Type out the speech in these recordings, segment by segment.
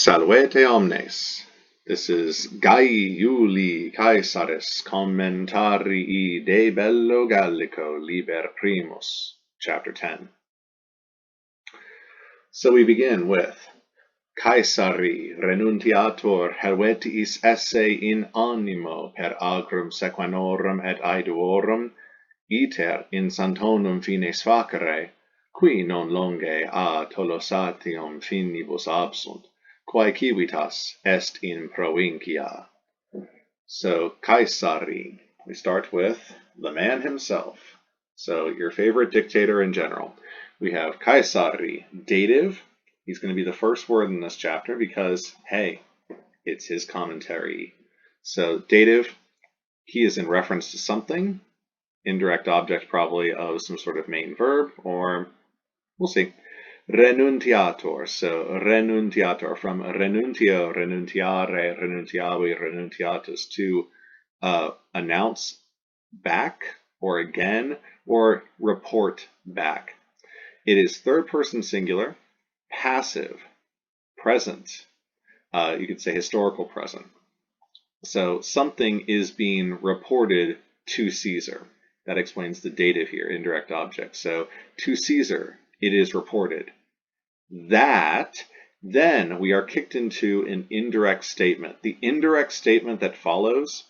Salvete omnes. This is Gai Iuli Caesaris Commentarii de Bello Gallico Liber Primus, chapter 10. So we begin with Caesari renuntiatur Helvetiis esse in animo per agrum sequanorum et aeduorum, iter in santonum fines facere, qui non longe a tolosatium finibus absunt, quae civitas est in provincia. So, Caesari, we start with the man himself. So, your favorite dictator in general. We have Caesari, dative. He's going to be the first word in this chapter because, hey, it's his commentary. So, dative, he is in reference to something, indirect object probably of some sort of main verb, or we'll see. Renuntiator, so renuntiator, from renuntio, renuntiare, renuntiavi, renuntiatus, to announce back, or again, or report back. It is third person singular, passive, present, you could say historical present. So something is being reported to Caesar. That explains the dative here, indirect object. So to Caesar, it is reported. That, then we are kicked into an indirect statement. The indirect statement that follows,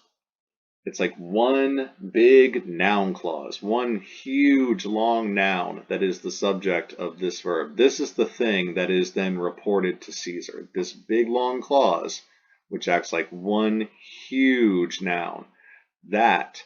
it's like one big noun clause, one huge long noun that is the subject of this verb. This is the thing that is then reported to Caesar. This big long clause, which acts like one huge noun. That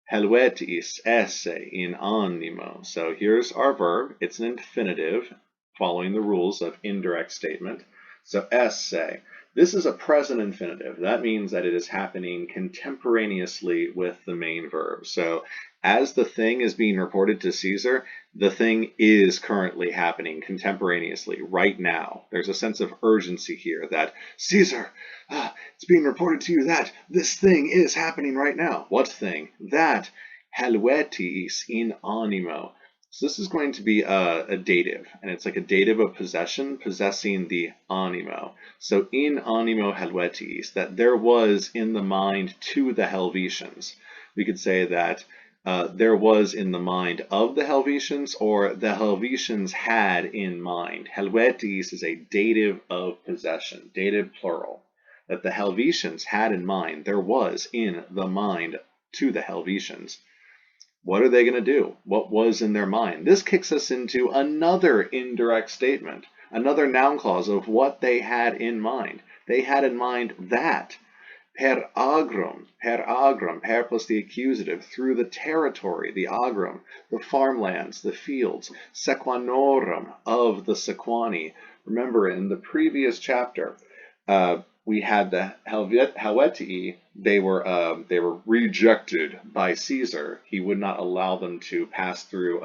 Helvetis esse in animo. So here's our verb. It's an infinitive following the rules of indirect statement. So esse, this is a present infinitive. That means that it is happening contemporaneously with the main verb. So as the thing is being reported to Caesar, the thing is currently happening contemporaneously right now. There's a sense of urgency here that Caesar, it's being reported to you that this thing is happening right now. What thing? That Helvetis in animo. So this is going to be a dative, and it's like a dative of possession, possessing the animo. So in animo Helvetis, that there was in the mind to the Helvetians. We could say that there was in the mind of the Helvetians, or the Helvetians had in mind. Helvetis is a dative of possession, dative plural. That the Helvetians had in mind, there was in the mind to the Helvetians. What are they going to do? What was in their mind? This kicks us into another indirect statement, another noun clause of what they had in mind. They had in mind that per agrum, per plus the accusative, through the territory, the agrum, the farmlands, the fields, sequanorum, of the sequani. Remember, in the previous chapter, we had the Helvetii. They were rejected by Caesar. He would not allow them to pass through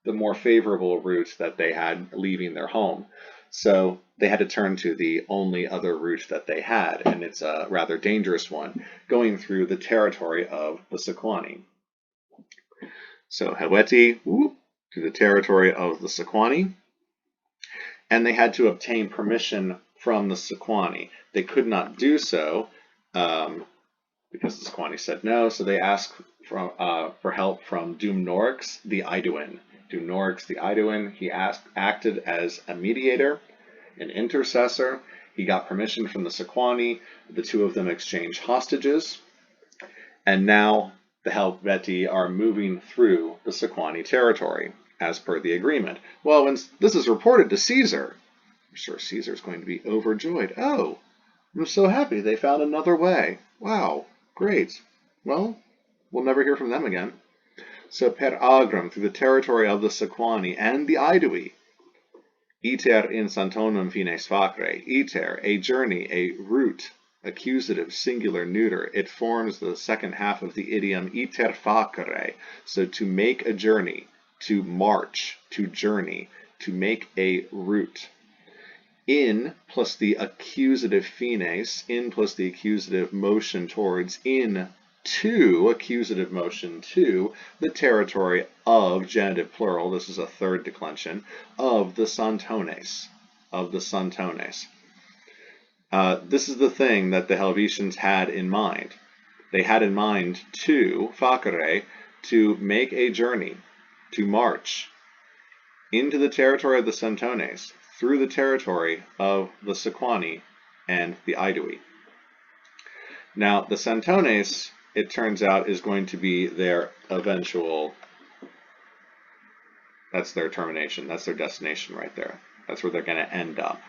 the more favorable route that they had leaving their home. So they had to turn to the only other route that they had, and it's a rather dangerous one, going through the territory of the Sequani. So Helvetii, to the territory of the Sequani, and they had to obtain permission from the Sequani. They could not do so because the Sequani said no, so they asked for help from Dumnorix the Aeduan. Dumnorix the Aeduan, he acted as a mediator, an intercessor. He got permission from the Sequani. The two of them exchanged hostages, and now the Helvetii are moving through the Sequani territory as per the agreement. Well, when this is reported to Caesar, I'm sure Caesar's going to be overjoyed. Oh, I'm so happy they found another way. Wow, great. Well, we'll never hear from them again. So per agrum, through the territory of the Sequani and the Aedui, iter in santonum fines facere, iter, a journey, a route, accusative, singular, neuter. It forms the second half of the idiom iter facere, so to make a journey, to march, to journey, to make a route. In plus the accusative fines, in plus the accusative motion towards, in to, accusative motion to, the territory of, genitive plural, this is a third declension, of the santones, This is the thing that the Helvetians had in mind. They had in mind to facere, to make a journey, to march into the territory of the Santones, through the territory of the Sequani and the Aedui. Now, the Santones, it turns out, is going to be their eventual, that's their termination, that's their destination right there. That's where they're going to end up.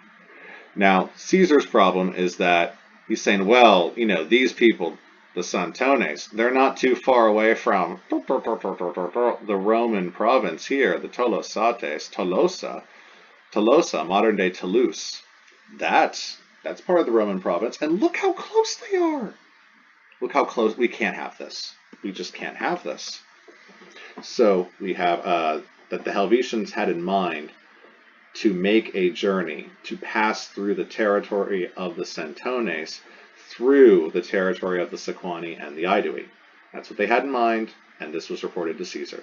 Now, Caesar's problem is that he's saying, well, you know, these people, the Santones, they're not too far away from the Roman province here, the Tolosates, Tolosa, modern-day Toulouse. That's part of the Roman province, and look how close they are. Look how close. We can't have this. We just can't have this. So we have that the Helvetians had in mind to make a journey, to pass through the territory of the Santones, through the territory of the Sequani and the Aedui. That's what they had in mind, and this was reported to Caesar.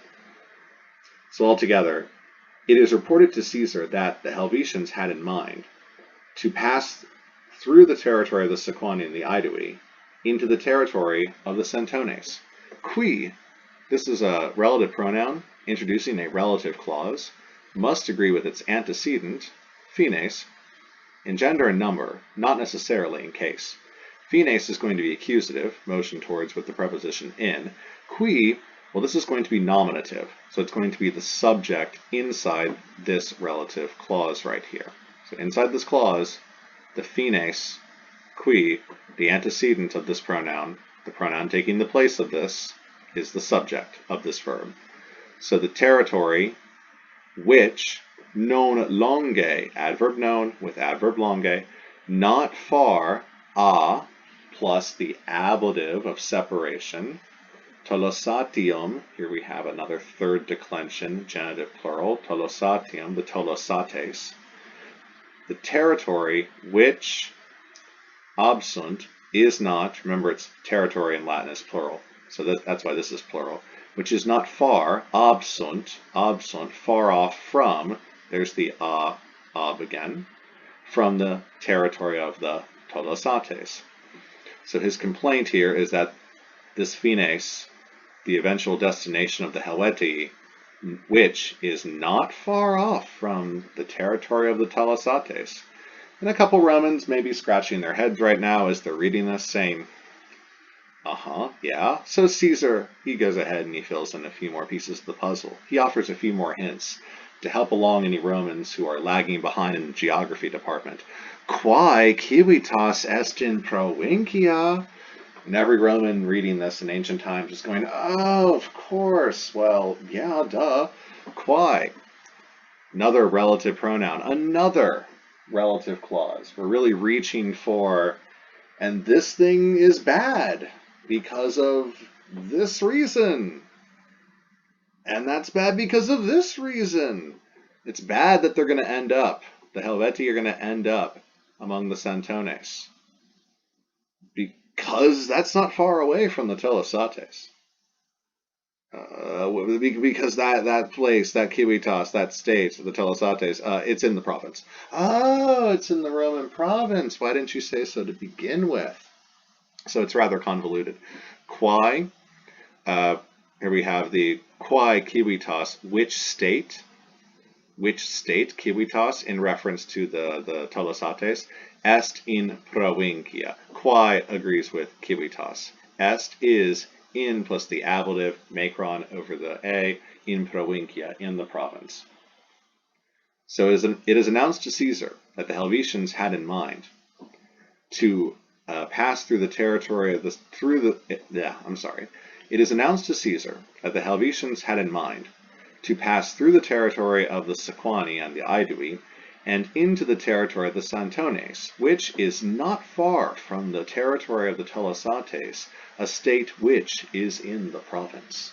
So altogether, it is reported to Caesar that the Helvetians had in mind to pass through the territory of the Sequani and the Aedui into the territory of the Santones. Qui, this is a relative pronoun introducing a relative clause, must agree with its antecedent, fines, in gender and number, not necessarily in case. Fines is going to be accusative, motion towards with the preposition in. Qui, well, this is going to be nominative, so it's going to be the subject inside this relative clause right here. So inside this clause, the fines, qui, the antecedent of this pronoun, the pronoun taking the place of this, is the subject of this verb. So the territory which, non longe, adverb known with adverb longe, not far, a, plus the ablative of separation, Tolosatium, here we have another third declension, genitive plural, Tolosatium, the Tolosates, the territory which, absunt, is not, remember it's territory in Latin is plural, so that's why this is plural, which is not far, absunt, far off from, there's the ab again, from the territory of the Tolosates. So his complaint here is that this fines, the eventual destination of the Helvetii, which is not far off from the territory of the Tolosates. And a couple Romans may be scratching their heads right now as they're reading this, saying, yeah. So Caesar, he goes ahead and he fills in a few more pieces of the puzzle. He offers a few more hints to help along any Romans who are lagging behind in the geography department. Quae civitas est in provincia? And every Roman reading this in ancient times is going, oh, of course. Well, yeah, duh. Quae. Another relative pronoun. Another relative clause. We're really reaching for, and this thing is bad because of this reason. And that's bad because of this reason. It's bad that they're going to end up, the Helvetii are going to end up among the Santones, because that's not far away from the Tolosates. Because that place, that civitas, that state, the Tolosates, it's in the province. Oh, it's in the Roman province. Why didn't you say so to begin with? So it's rather convoluted. Quae, here we have the quae civitas, which state, civitas, in reference to the Tolosates, est in provincia. Quae agrees with civitas. Est is in plus the ablative, macron over the a, in provincia, in the province. So it is announced to Caesar that the Helvetians had in mind to pass through the territory of It is announced to Caesar that the Helvetians had in mind to pass through the territory of the Sequani and the Aedui, and into the territory of the Santones, which is not far from the territory of the Tolosates, a state which is in the province.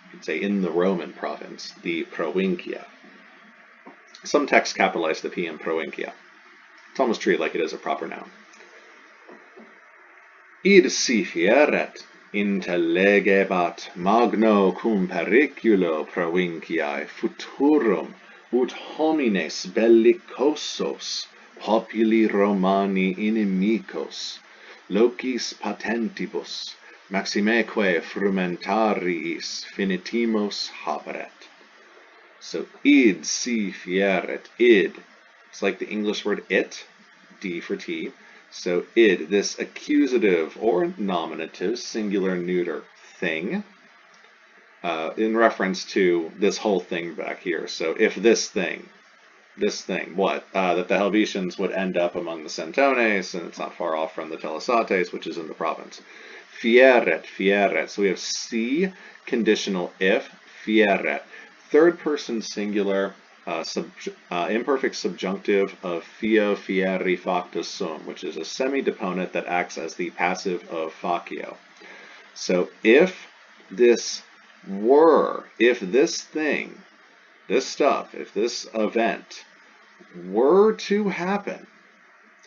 You could say in the Roman province, the provincia. Some texts capitalize the P in provincia. It's almost treated like it is a proper noun. Id si fieret intellegebat magno cum periculo provinciae futurum ut homines bellicosos populi Romani inimicos, locis patentibus, maximeque frumentariis finitimos haberet. So id si fieret, id. It's like the English word it, D for T. So id, this accusative or nominative, singular neuter thing, in reference to this whole thing back here. So if this thing, what? That the Helvetians would end up among the Centones, and it's not far off from the Telesates, which is in the province. Fieret, fieret. So we have si, conditional if, fieret. Third person singular, imperfect subjunctive of fio, fieri, factus sum, which is a semi-deponent that acts as the passive of facio. So if this were, if this thing, this stuff, if this event were to happen,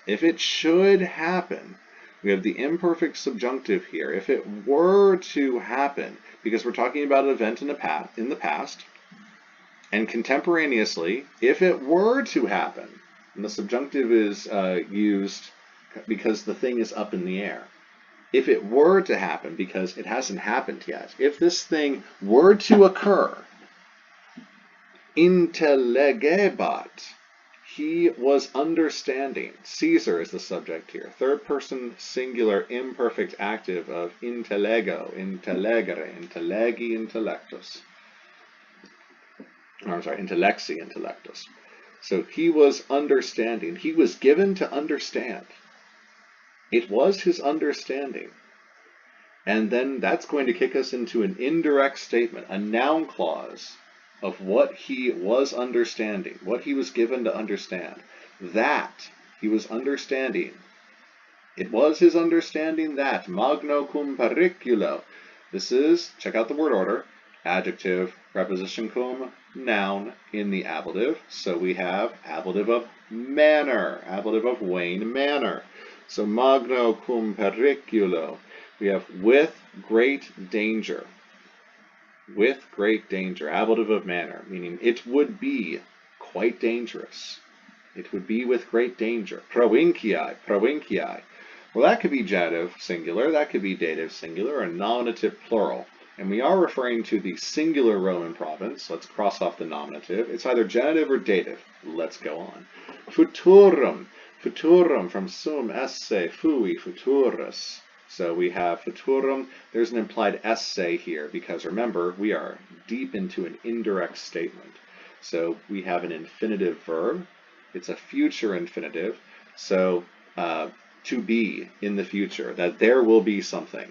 if it should happen, we have the imperfect subjunctive here. If it were to happen, because we're talking about an event in the past, and contemporaneously, if it were to happen, and the subjunctive is used because the thing is up in the air. If it were to happen, because it hasn't happened yet, if this thing were to occur, intellegebat, he was understanding. Caesar is the subject here. Third person singular imperfect active of intellego, intellegere, intellegi, intellectus. Or, I'm sorry, intellexi, intellectus. So he was understanding. He was given to understand. It was his understanding. And then that's going to kick us into an indirect statement, a noun clause of what he was understanding, what he was given to understand. That he was understanding. It was his understanding that. Magno cum periculo. This is, check out the word order, adjective, preposition cum, noun in the ablative. So we have ablative of manner, ablative of Wayne Manor. So magno cum periculo. We have with great danger. With great danger, ablative of manner, meaning it would be quite dangerous. It would be with great danger. Provinciae, provinciae. Well, that could be genitive singular, that could be dative singular, or nominative plural. And we are referring to the singular Roman province. Let's cross off the nominative. It's either genitive or dative. Let's go on. Futurum. Futurum from sum esse fui futurus. So we have futurum. There's an implied esse here because remember, we are deep into an indirect statement. So we have an infinitive verb. It's a future infinitive. So to be in the future, that there will be something.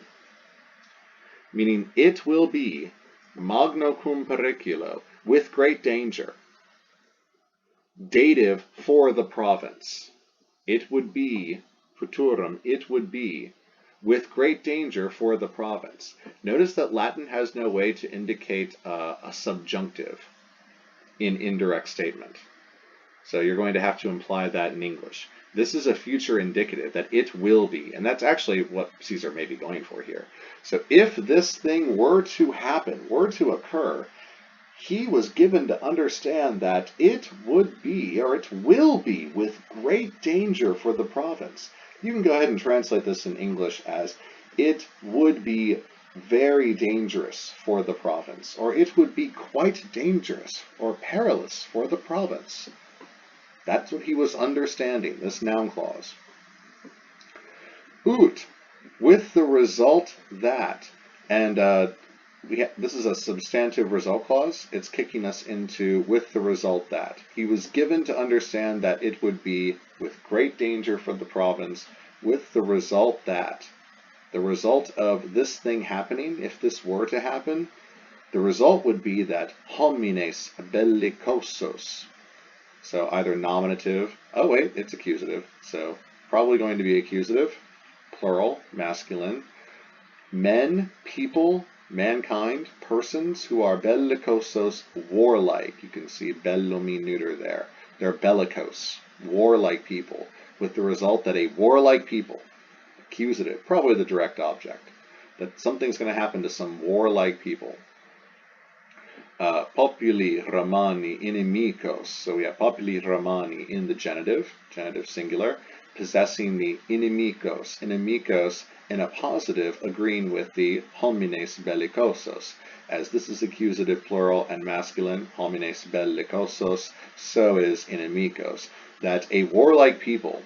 Meaning it will be magno cum periculo, with great danger. Dative for the province. It would be, futurum, it would be, with great danger for the province. Notice that Latin has no way to indicate a subjunctive in indirect statement. So you're going to have to imply that in English. This is a future indicative, that it will be, and that's actually what Caesar may be going for here. So if this thing were to happen, were to occur, he was given to understand that it would be, or it will be, with great danger for the province. You can go ahead and translate this in English as, it would be very dangerous for the province, or it would be quite dangerous or perilous for the province. That's what he was understanding, this noun clause. Ut, with the result that, and this is a substantive result clause. It's kicking us into with the result that. He was given to understand that it would be with great danger for the province, with the result that. The result of this thing happening, if this were to happen, the result would be that homines bellicosos. So either nominative, oh wait, it's accusative, so probably going to be accusative, plural, masculine. Men, people, mankind, persons who are bellicosos, warlike. You can see bello mean neuter there. They're bellicose, warlike people, with the result that a warlike people, accusative, probably the direct object, that something's going to happen to some warlike people. populi Romani inimicos. So we have populi Romani in the genitive singular, possessing the inimicos, inimicos in a positive, agreeing with the homines bellicosos. As this is accusative plural and masculine, homines bellicosos, so is inimicos. That a warlike people,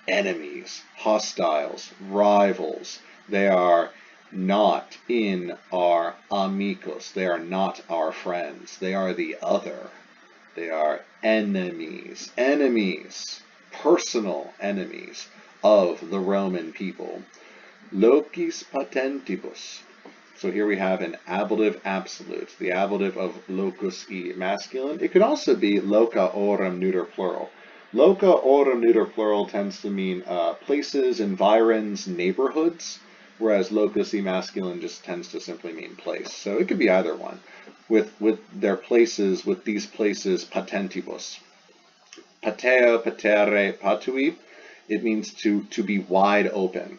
enemies, hostiles, rivals, they are not in our amigos. They are not our friends. They are the other. They are enemies. Enemies. Personal enemies of the Roman people. Locis patentibus. So here we have an ablative absolute, the ablative of locus I, masculine. It could also be loca orem neuter plural. Loca orem neuter plural tends to mean places, environs, neighborhoods, whereas locus I masculine just tends to simply mean place. So it could be either one. With their places, with these places, patentibus. Pateo, patere, patui, it means to be wide open.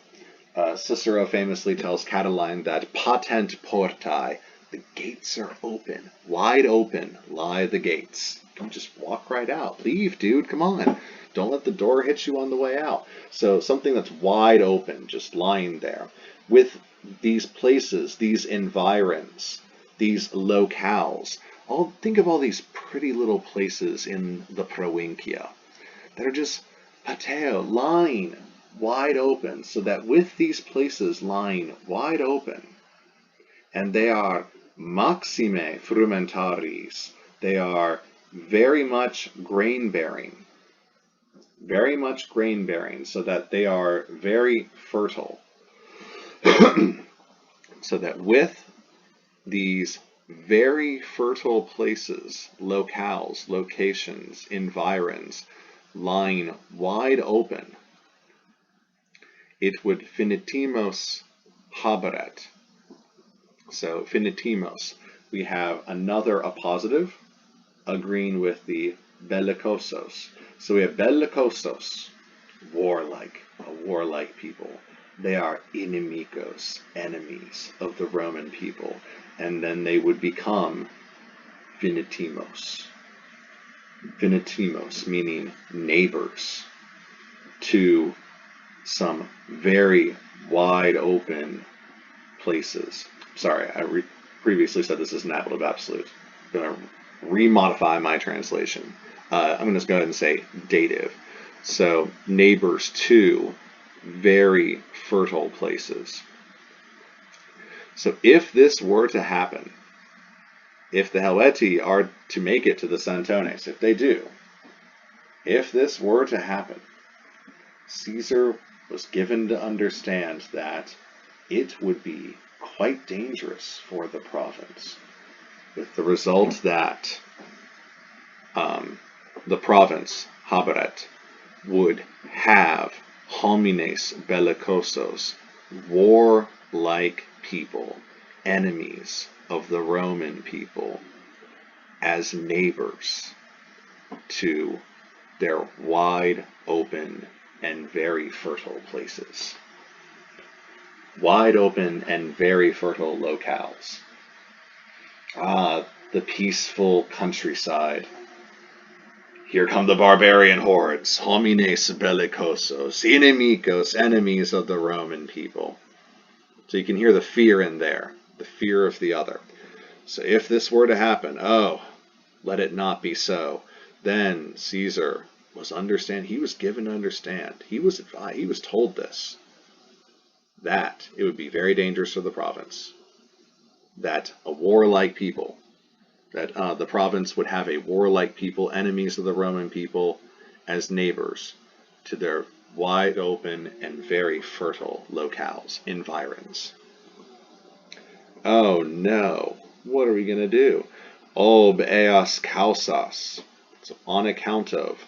Cicero famously tells Catiline that patent portae, the gates are open, wide open lie the gates. Don't just walk right out. Leave, dude, come on. Don't let the door hit you on the way out. So something that's wide open, just lying there. With these places, these environs, these locales, think of all these pretty little places in the Provincia that are just pateo, lying wide open, so that with these places lying wide open, and they are maxime frumentaris, they are very much grain-bearing, so that they are very fertile, so that with these very fertile places, locales, locations, environs, lying wide open, it would finitimos haberet. So finitimos, we have another appositive agreeing with the bellicosos. So we have bellicosos, warlike, a warlike people. They are inimicos, enemies of the Roman people. And then they would become finitimos. Finitimos, meaning neighbors to some very wide open places. Sorry, I previously said this is an ablative absolute. I'm going to remodify my translation. I'm going to just go ahead and say dative. So neighbors to very fertile places. So if this were to happen, if the Helvetii are to make it to the Santones, if they do, if this were to happen, Caesar was given to understand that it would be quite dangerous for the province, with the result that the province, Haberet, would have homines bellicosos, warlike people, enemies of the Roman people, as neighbors to their wide open and very fertile places. Wide open and very fertile locales. The peaceful countryside. Here come the barbarian hordes, homines bellicosos, inimicos, enemies of the Roman people. So you can hear the fear in there, the fear of the other. So if this were to happen, let it not be so. Then Caesar he was given to understand, he was advised, he was told this, that it would be very dangerous for the province, that a warlike people, that the province would have a warlike people, enemies of the Roman people, as neighbors to their wide open and very fertile locales, environs. Oh no, what are we going to do? Ob eas causas, so on account of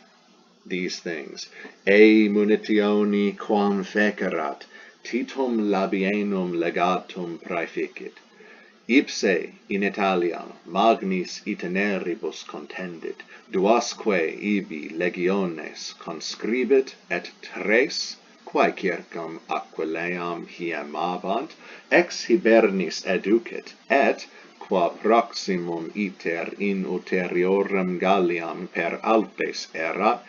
these things, e munitioni quam fecerat, titum labienum legatum praeficit. Ipse in Italiam magnis itineribus contendit, duasque ibi legiones conscribit, et tres, quae circum aquileam hiemabant, ex hibernis educit, et qua proximum iter in ulteriorem Galliam per Alpes erat,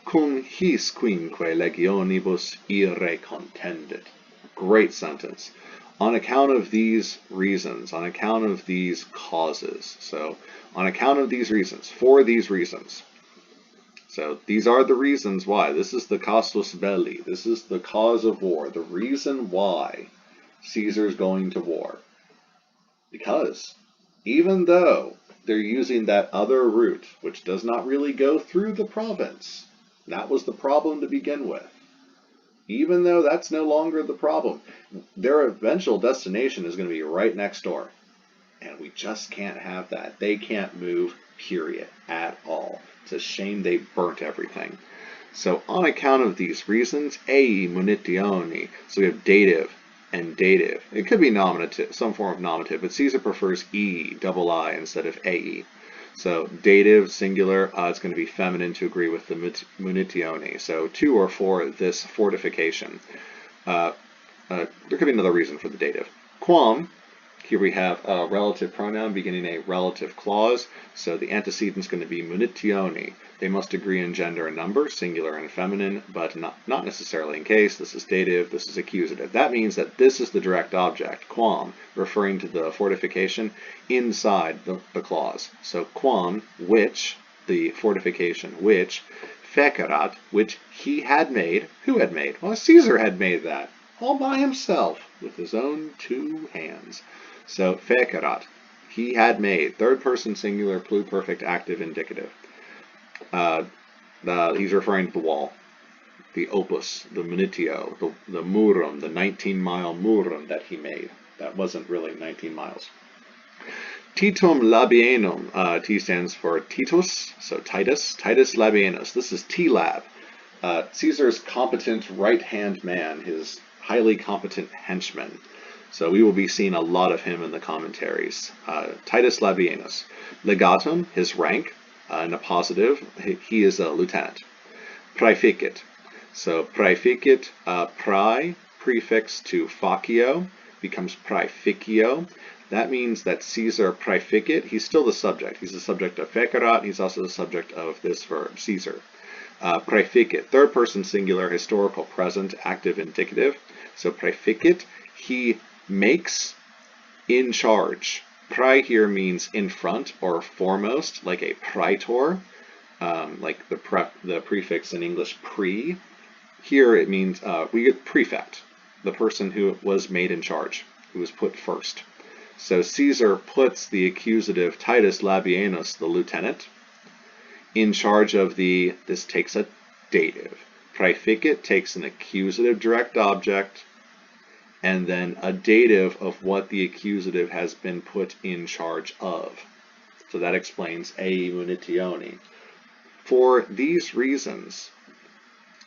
cum his quinque legionibus ire contendit. Great sentence. On account of these reasons, on account of these causes. So, on account of these reasons, for these reasons. So, these are the reasons why. This is the casus belli. This is the cause of war. The reason why Caesar's going to war. Because even though they're using that other route, which does not really go through the province, that was the problem to begin with. Even though that's no longer the problem, their eventual destination is going to be right next door. And we just can't have that. They can't move, period, at all. It's a shame they burnt everything. So on account of these reasons, ei munitioni, so we have dative and dative. It could be nominative, some form of nominative, but Caesar prefers e, double I, instead of ae. So dative, singular, it's going to be feminine to agree with the munitioni. So 2 or 4, this fortification. There could be another reason for the dative. Quam, here we have a relative pronoun beginning a relative clause. So the antecedent is going to be munitioni. They must agree in gender and number, singular and feminine, but not necessarily in case. This is dative, this is accusative. That means that this is the direct object, quam, referring to the fortification inside the clause. So quam, which, the fortification, which, fecerat, which he had made. Who had made? Well, Caesar had made that, all by himself, with his own 2 hands. So fecerat, he had made, third person singular, pluperfect, active, indicative. He's referring to the wall, the opus, the munitio, the murum, the 19-mile murum that he made. That wasn't really 19 miles. Titum Labienum, T stands for Titus, so Titus Labienus. This is T-Lab, Caesar's competent right-hand man, his highly competent henchman. So we will be seeing a lot of him in the commentaries. Titus Labienus. Legatum, his rank, in a positive, he is a lieutenant. Praeficit. So praeficit, prefix to facio, becomes praeficio. That means that Caesar praeficit, he's still the subject. He's the subject of fecerat, he's also the subject of this verb, Caesar. Praeficit, third person singular, historical present, active indicative. So praeficit, he makes in charge. Prae here means in front or foremost, like a praetor, like the prefix in English pre. Here it means we get prefect, the person who was made in charge, who was put first. So Caesar puts the accusative Titus Labienus, the lieutenant, in charge of this takes a dative. Praeficit takes an accusative direct object, and then a dative of what the accusative has been put in charge of. So that explains ei munitioni. For these reasons,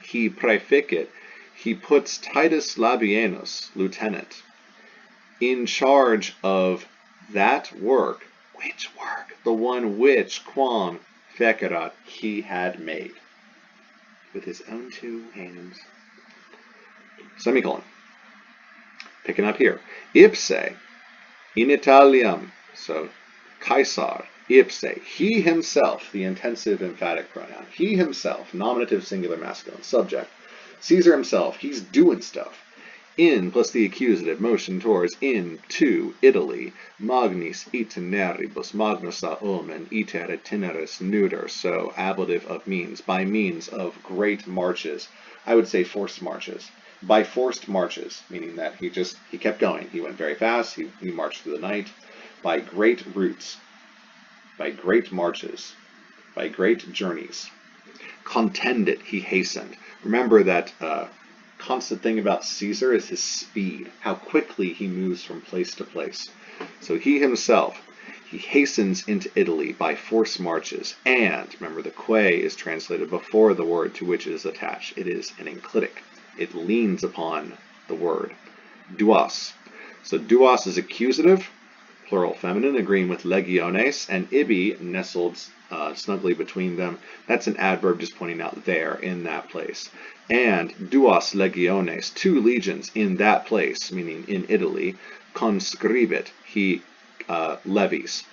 he praeficit, he puts Titus Labienus, lieutenant, in charge of that work. Which work? The one which, quam, fecerat, he had made. With his own 2 hands. Semicolon. Picking up here. Ipse, in Italiam, so Caesar, ipse, he himself, the intensive emphatic pronoun, he himself, nominative singular masculine, subject, Caesar himself, he's doing stuff. In plus the accusative, motion towards, in, to, Italy, magnis itineribus, magnusa omen, iter itineris nuder, so ablative of means, by means of great marches. I would say forced marches. By forced marches, meaning that he kept going. He went very fast, he marched through the night. By great routes, by great marches, by great journeys. Contended, he hastened. Remember that constant thing about Caesar is his speed, how quickly he moves from place to place. So he himself, he hastens into Italy by forced marches. And, remember, the que is translated before the word to which it is attached. It is an enclitic. It leans upon the word. Duos. So duos is accusative, plural feminine, agreeing with legiones, and ibi, nestled snugly between them. That's an adverb just pointing out there, in that place. And duos legiones, 2 legions in that place, meaning in Italy, conscribit, he levies.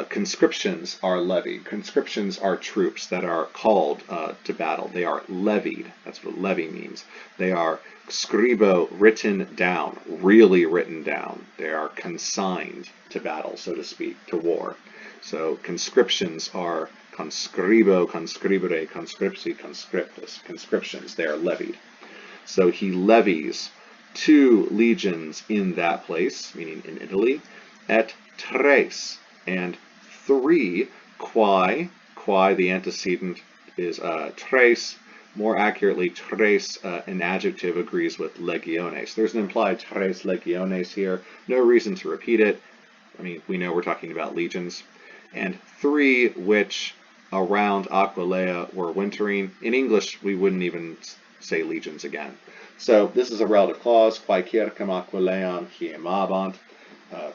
Conscriptions are levied. Conscriptions are troops that are called to battle. They are levied. That's what levy means. They are scribo, written down, really written down. They are consigned to battle, so to speak, to war. So conscriptions are conscribo, conscribere, conscripsi, conscriptus. Conscriptions, they are levied. So he levies 2 legions in that place, meaning in Italy, et tres, and 3, quae, the antecedent is tres, more accurately tres, an adjective agrees with legiones. There's an implied tres legiones here, no reason to repeat it. I mean, we know we're talking about legions. And 3 which around Aquileia were wintering. In English, we wouldn't even say legions again. So this is a relative clause, quae circum Aquileiam hiemabant,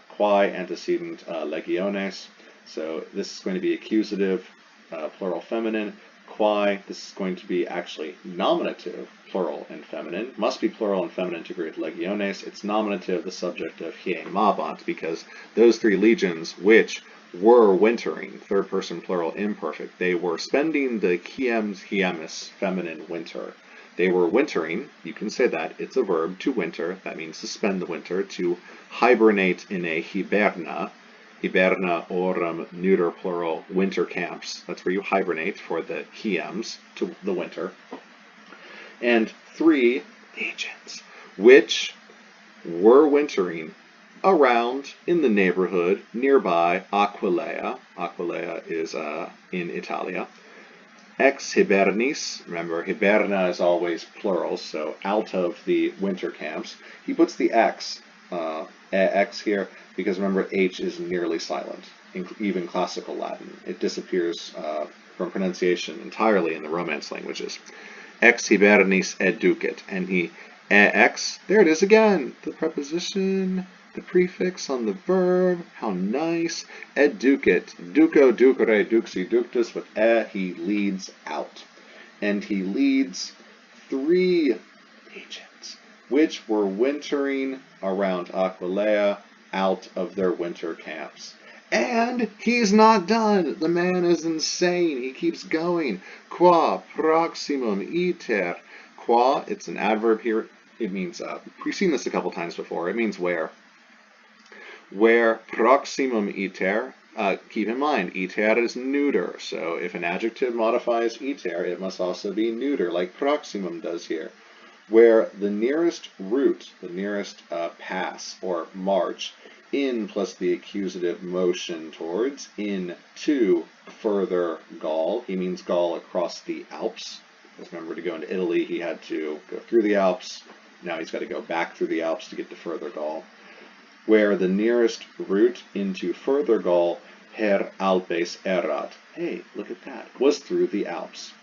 quae antecedent legiones. So this is going to be accusative, plural feminine. Quae, this is going to be actually nominative, plural and feminine. Must be plural and feminine to agree with legiones. It's nominative, the subject of hiemabant, because those 3 legions, which were wintering, third person plural imperfect, they were spending the hiemis, feminine winter. They were wintering, you can say that, it's a verb, to winter, that means to spend the winter, to hibernate in a hiberna, orum, neuter plural, winter camps. That's where you hibernate for the hiems, to the winter. And 3 legions, which were wintering around, in the neighborhood, nearby Aquileia. Aquileia is in Italia. Ex hibernis, remember hiberna is always plural, so out of the winter camps. He puts the x, x here, because remember h is nearly silent, even classical Latin. It disappears from pronunciation entirely in the Romance languages. Ex hibernis educet, and he ex, there it is again, the preposition, the prefix on the verb, how nice. Educet, duco, ducere, duxi, ductus, with he leads out. And he leads 3 legions, which were wintering around Aquileia, out of their winter camps. And he's not done. The man is insane. He keeps going. Qua proximum iter. Qua, it's an adverb here. It means, we've seen this a couple times before. It means where. Where proximum iter, keep in mind, iter is neuter. So if an adjective modifies iter, it must also be neuter, like proximum does here. Where the nearest route, the nearest pass or march, in plus the accusative motion towards, in to further Gaul. He means Gaul across the Alps. Because remember, to go into Italy, he had to go through the Alps. Now he's got to go back through the Alps to get to further Gaul. Where the nearest route into further Gaul, per Alpes erat. Hey, look at that. Was through the Alps.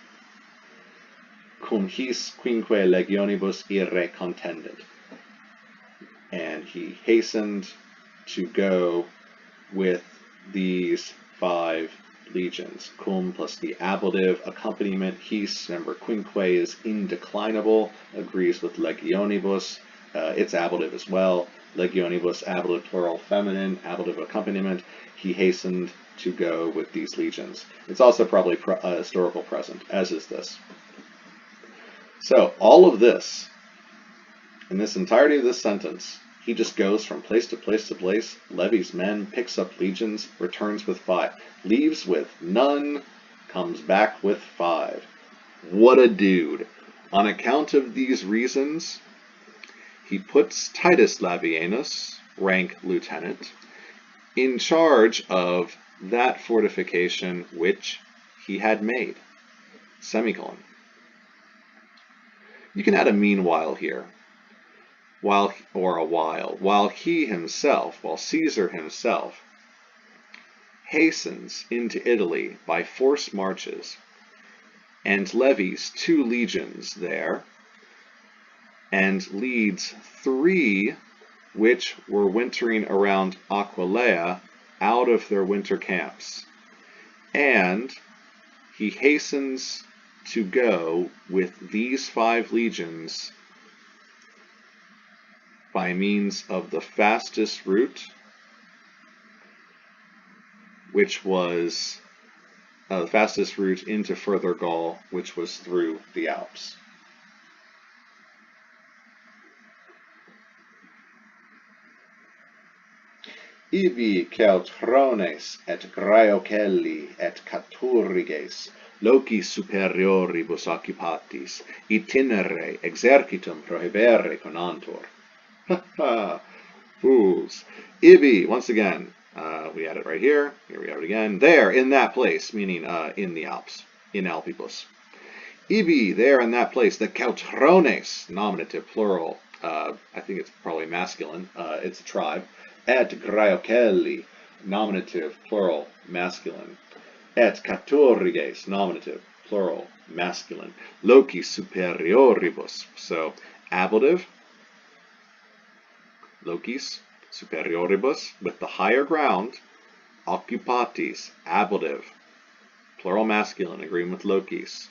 Cum his quinque legionibus ire contendit. And he hastened to go with these 5 legions. Cum plus the ablative accompaniment. His, remember, quinque is indeclinable, agrees with legionibus. It's ablative as well. Legionibus, ablative plural feminine, ablative accompaniment. He hastened to go with these legions. It's also probably historical present, as is this. So all of this, in this entirety of this sentence, he just goes from place to place to place, levies men, picks up legions, returns with 5, leaves with none, comes back with 5. What a dude. On account of these reasons, he puts Titus Labienus, rank lieutenant, in charge of that fortification which he had made. Semicolon. You can add a meanwhile here. While he himself, while Caesar himself, hastens into Italy by forced marches and levies 2 legions there, and leads 3 which were wintering around Aquileia out of their winter camps. And he hastens to go with these 5 legions by means of the fastest route which was the fastest route into further Gaul, which was through the Alps. Ibi Ceutrones et Graeocelli et Caturiges loci superioribus occupatis itinere exercitum prohibere conantur. Ha ha! Fools. Ibi, once again, we had it right here. Here we have it again. There, in that place, meaning in the Alps, in Alpibus. Ibi, there in that place, the Ceutrones, nominative, plural, I think it's probably masculine, it's a tribe, et Graeocelli, nominative, plural, masculine, et Caturiges, nominative, plural, masculine, loci superioribus, so ablative, locis superioribus, with the higher ground, occupatis, ablative, plural masculine, agreeing with locis,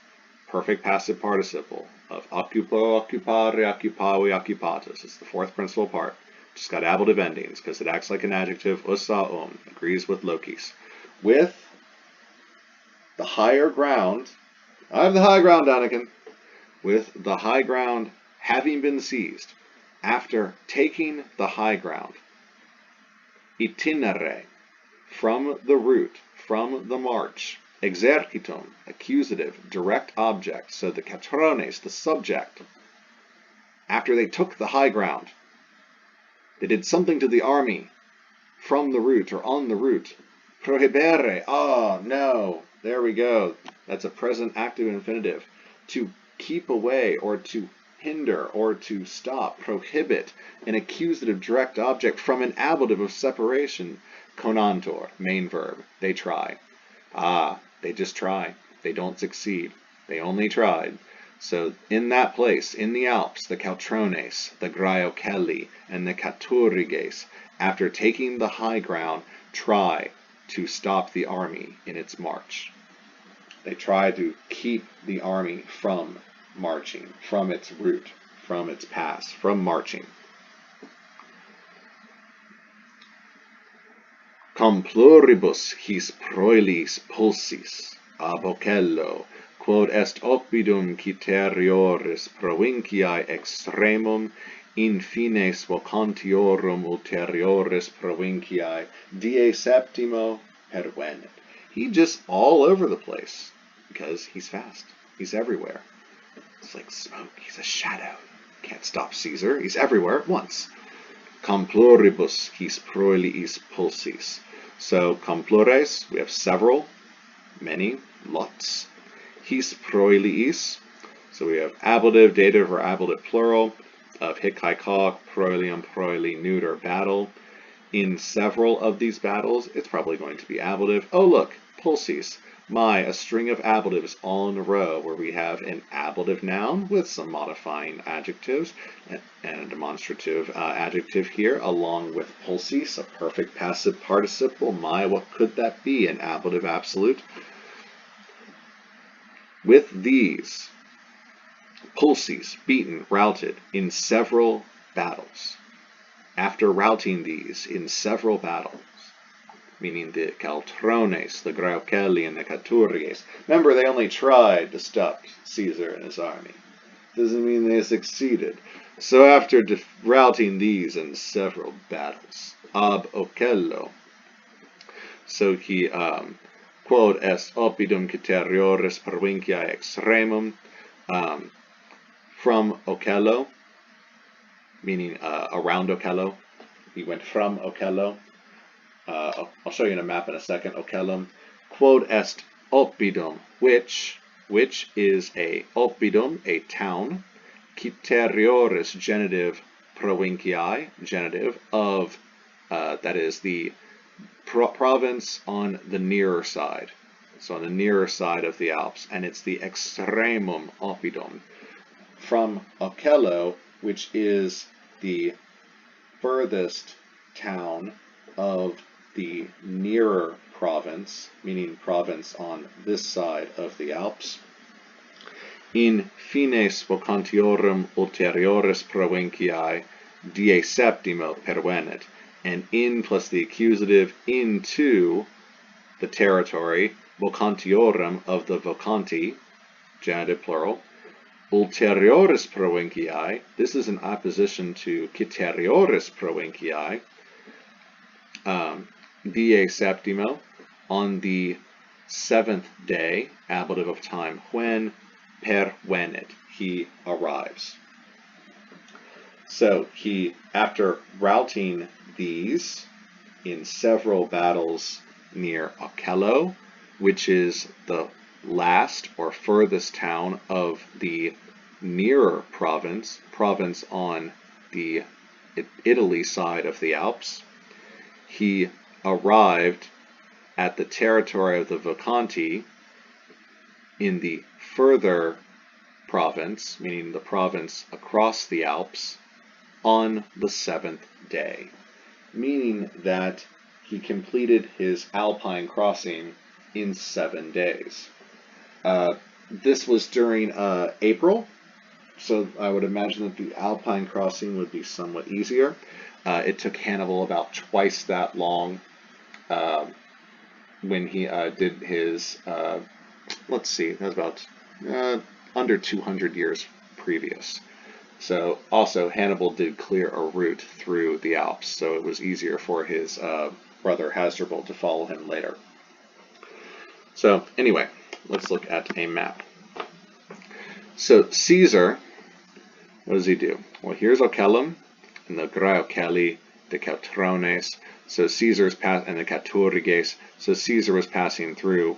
perfect passive participle of occupo, occupare, occupavi, occupatus. It's the fourth principal part. Just got ablative endings because it acts like an adjective, usa, agrees with locis. With the higher ground, I have the high ground, Anakin. With the high ground having been seized, after taking the high ground, itinere, from the route, from the march, exercitum, accusative, direct object, so the catrones, the subject, after they took the high ground, they did something to the army from the route or on the route. Prohibere, no, there we go. That's a present active infinitive. To keep away or to hinder or to stop, prohibit, an accusative direct object from an ablative of separation. Conantor, main verb, they try. They just try. They don't succeed. They only tried. So in that place, in the Alps, the Ceutrones, the Graeocelli, and the Caturiges, after taking the high ground, try to stop the army in its march. They try to keep the army from marching, from its route, from its pass, from marching. Com pluribus his proelis pulsis, ab ocello, quod est oppidum citeriores provinciae extremum, in fines vocantiorum ulteriores provinciae, die septimo pervenet. He just all over the place, because he's fast. He's everywhere. It's like smoke. He's a shadow. Can't stop Caesar. He's everywhere at once. Com pluribus his proeliis pulsis. So, com plures, we have several, many, lots. His proeliis, so we have ablative, dative, or ablative plural, of hic, haec, hoc, proelium, proeli, neuter, battle. In several of these battles, it's probably going to be ablative. Oh, look, pulses. A string of ablatives all in a row where we have an ablative noun with some modifying adjectives and a demonstrative adjective here, along with pulses, a perfect passive participle. What could that be? An ablative absolute. With these, pulses, beaten, routed in several battles. After routing these in several battles, meaning the Ceutrones, the Graeocelli, and the Caturiges. Remember, they only tried to stop Caesar and his army. Doesn't mean they succeeded. So after routing these in several battles, ab ocello, so he, quod est oppidum citeriores provinciae extremum, from ocello, meaning around ocello. He went from ocello. I'll show you in a map in a second. Ocellum. Quod est oppidum, which is a oppidum, a town. Citeriores, genitive, provinciae, genitive of, that is the province on the nearer side. So on the nearer side of the Alps, and it's the extremum oppidum. From ocello, which is the furthest town of the nearer province, meaning province on this side of the Alps. In fines vocantiorum ulteriores provinciae, die septimo pervenet, and in plus the accusative into the territory, vocantiorum of the vocanti, genitive plural, ulterioris provinciae, this is in opposition to citeriores provinciae, die septimo, on the seventh day, ablative of time, when, pervenit, he arrives. So he, after routing these in several battles near Ocello, which is the last or furthest town of the nearer province on the Italy side of the Alps, he arrived at the territory of the Vocanti in the further province, meaning the province across the Alps, on the seventh day, meaning that he completed his Alpine crossing in 7 days. This was during April, so I would imagine that the Alpine crossing would be somewhat easier. It took Hannibal about twice that long when he did his, let's see, that was about under 200 years previous. So also Hannibal did clear a route through the Alps, so it was easier for his brother Hasdrubal to follow him later. So anyway, let's look at a map. So Caesar, what does he do? Well, here's Ocellum, and the Gra Ocelli, the Cautrones, so Caesar's and the Caturiges, so Caesar was passing through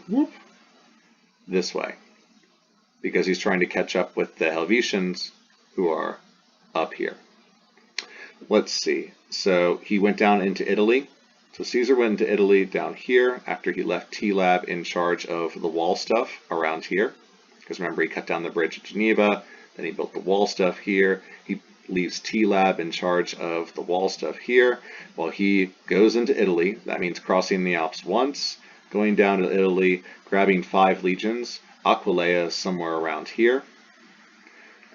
this way, because he's trying to catch up with the Helvetians, who are up here. Let's see. So he went down into Italy. So Caesar went into Italy down here after he left T-Lab in charge of the wall stuff around here. Because remember, he cut down the bridge at Geneva, then he built the wall stuff here. He leaves T-Lab in charge of the wall stuff here. While he goes into Italy, that means crossing the Alps once, going down to Italy, grabbing 5 legions. Aquileia is somewhere around here.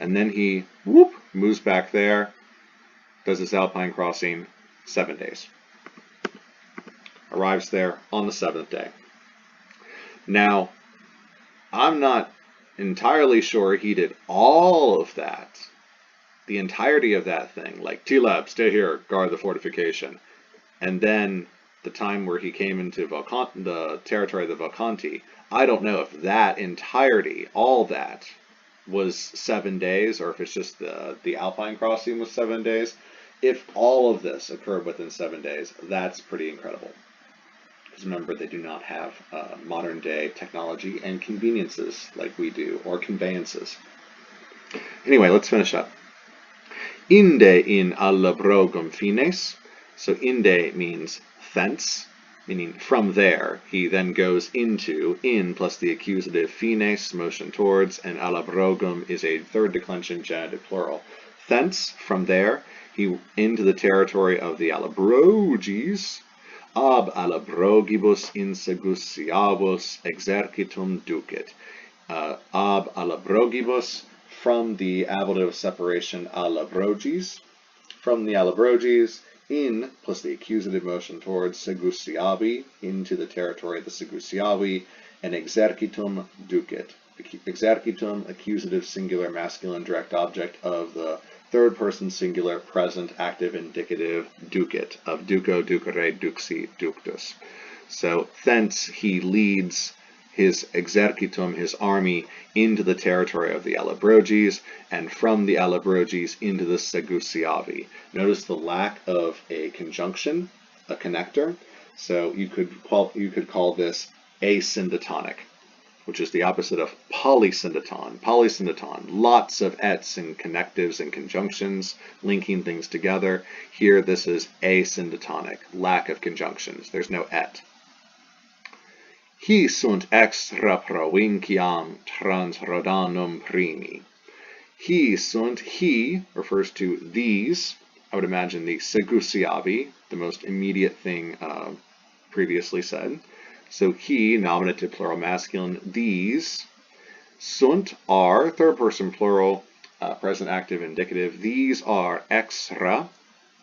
And then he moves back there, does his Alpine crossing, 7 days. Arrives there on the 7th day. Now, I'm not entirely sure he did all of that, the entirety of that thing, like T-Lab, stay here, guard the fortification. And then the time where he came into the territory of the Vocanti, I don't know if that entirety, all that, was 7 days, or if it's just the Alpine crossing was 7 days. If all of this occurred within 7 days, that's pretty incredible. Because remember, they do not have modern day technology and conveniences like we do, or conveyances. Anyway, let's finish up. Inde in allabrogum fines. So inde means thence, meaning from there. He then goes into, in plus the accusative fines, motion towards, and allabrogum is a third declension genitive plural. Thence, from there, he into the territory of the Allobroges, ab Allobrogibus insegusiavus exercitum ducit. Ab Allobrogibus, from the ablative separation Allobroges, from the Allobroges, in plus the accusative motion towards Segusiavi, into the territory of the Segusiavi, and exercitum ducit. Exercitum, accusative singular masculine direct object of the third person singular present active indicative ducit, of duco, ducere, duxi, ductus. So thence he leads his exercitum, his army, into the territory of the Allobroges, and from the Allobroges into the Segusiavi. Notice the lack of a conjunction, a connector. So you could call this asyndotonic, which is the opposite of polysyndeton. Polysyndeton, lots of ets and connectives and conjunctions linking things together. Here this is asyndotonic, lack of conjunctions. There's no et. He sunt extra provinciam trans Rhodanum primi. He sunt, he refers to these, I would imagine the Segusiavi, the most immediate thing previously said. So he, nominative plural masculine, these, sunt are, third person plural, present active indicative, these are extra,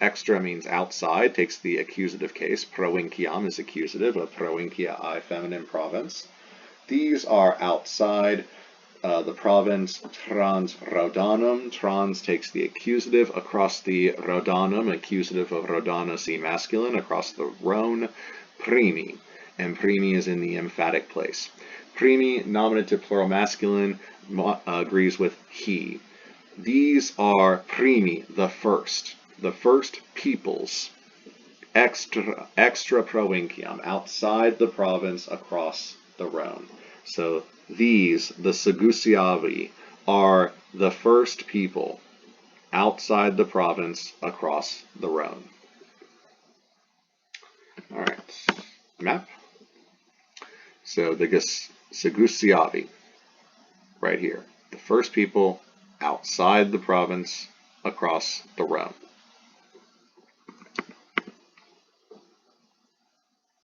Extra means outside, takes the accusative case. Provinciam is accusative of Provincia I, feminine province. These are outside the province trans Rhodanum. Trans takes the accusative across the Rhodanum, accusative of Rhodanus e masculine, across the Rhone. Primi, and primi is in the emphatic place. Primi, nominative plural masculine, agrees with he. These are primi, the first peoples, extra provinciam, outside the province across the Rhone. So these, the Segusiavi, are the first people outside the province across the Rhone. All right, map. So the Segusiavi, right here, the first people outside the province across the Rhone.